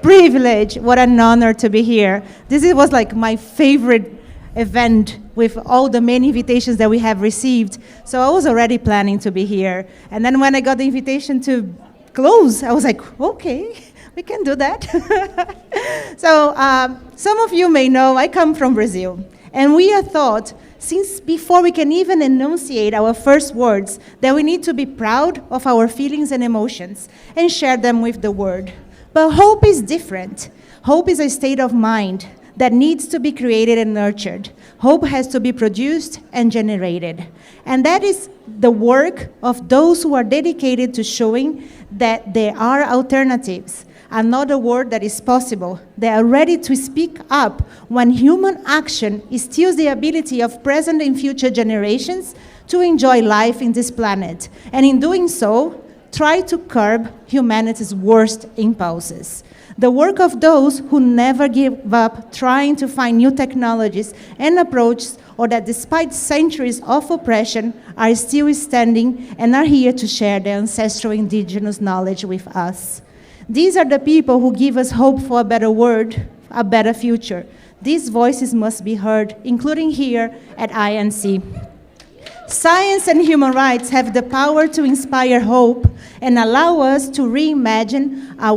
privilege, what an honor to be here. Was like my favorite event with all the many invitations that we have received. So I was already planning to be here. And then when I got the invitation to close, I was like, okay, we can do that. So some of you may know I come from Brazil. And we are taught, since before we can even enunciate our first words, that we need to be proud of our feelings and emotions and share them with the world. But hope is different. Hope is a state of mind that needs to be created and nurtured. Hope has to be produced and generated. And that is the work of those who are dedicated to showing that there are alternatives, another world that is possible. They are ready to speak up when human action steals the ability of present and future generations to enjoy life in this planet. And in doing so, try to curb humanity's worst impulses. The work of those who never give up trying to find new technologies and approaches, or that despite centuries of oppression are still standing and are here to share their ancestral indigenous knowledge with us. These are the people who give us hope for a better world, a better future. These voices must be heard, including here at INC. Science and human rights have the power to inspire hope and allow us to reimagine a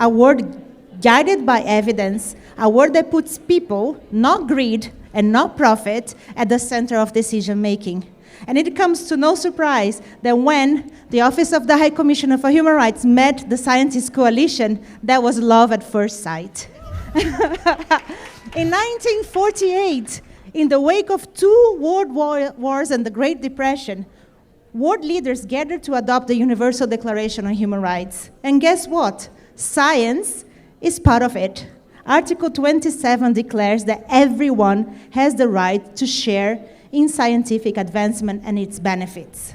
world guided by evidence, a world that puts people, not greed and not profit, at the center of decision-making. And it comes to no surprise that when the Office of the High Commissioner for Human Rights met the Scientist Coalition, that was love at first sight. In 1948, in the wake of two world wars and the Great Depression, world leaders gathered to adopt the Universal Declaration on Human Rights. And guess what? Science is part of it. Article 27 declares that everyone has the right to share in scientific advancement and its benefits.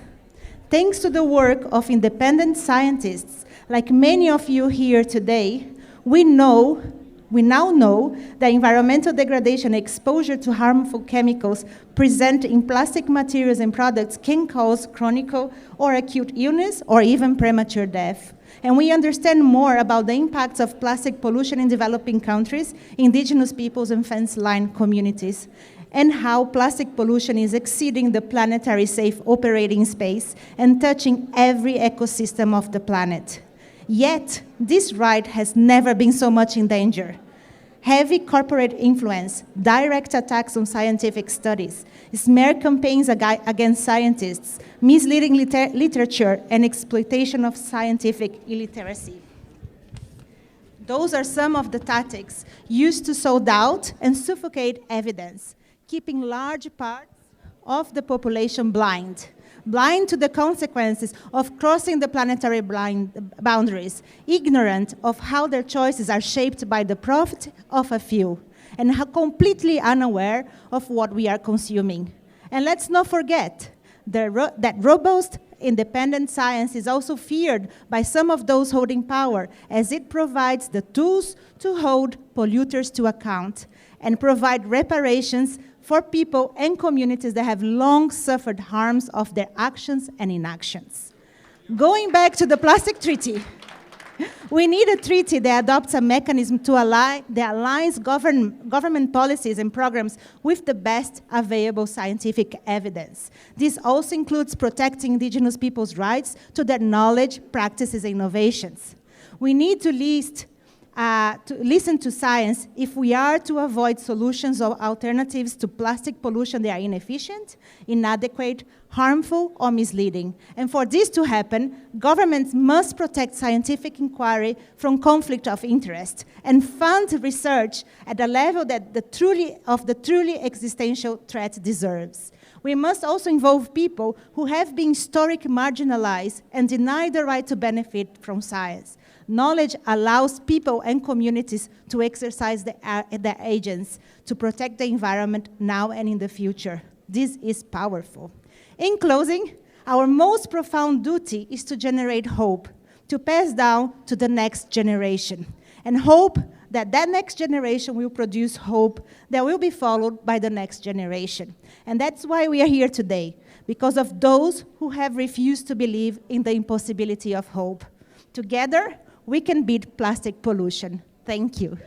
Thanks to the work of independent scientists, like many of you here today, we now know that environmental degradation and exposure to harmful chemicals present in plastic materials and products can cause chronic or acute illness or even premature death. And we understand more about the impacts of plastic pollution in developing countries, indigenous peoples, and fence-line communities, and how plastic pollution is exceeding the planetary safe operating space and touching every ecosystem of the planet. Yet, this right has never been so much in danger. Heavy corporate influence, direct attacks on scientific studies, smear campaigns against scientists, misleading literature, and exploitation of scientific illiteracy. Those are some of the tactics used to sow doubt and suffocate evidence, keeping large parts of the population blind to the consequences of crossing the planetary boundaries, ignorant of how their choices are shaped by the profit of a few, and completely unaware of what we are consuming. And let's not forget that robust, independent science is also feared by some of those holding power, as it provides the tools to hold polluters to account and provide reparations for people and communities that have long suffered harms of their actions and inactions. Going back to the plastic treaty, we need a treaty that adopts a mechanism that aligns government policies and programs with the best available scientific evidence. This also includes protecting indigenous people's rights to their knowledge, practices, and innovations. We need to listen to science if we are to avoid solutions or alternatives to plastic pollution that are inefficient, inadequate, harmful, or misleading. And for this to happen, governments must protect scientific inquiry from conflict of interest and fund research at the level that the truly existential threat deserves. We must also involve people who have been historically marginalized and denied the right to benefit from science. Knowledge allows people and communities to exercise their agents to protect the environment now and in the future. This is powerful. In closing, our most profound duty is to generate hope, to pass down to the next generation, and hope that that next generation will produce hope that will be followed by the next generation. And that's why we are here today, because of those who have refused to believe in the impossibility of hope. Together, we can beat plastic pollution. Thank you.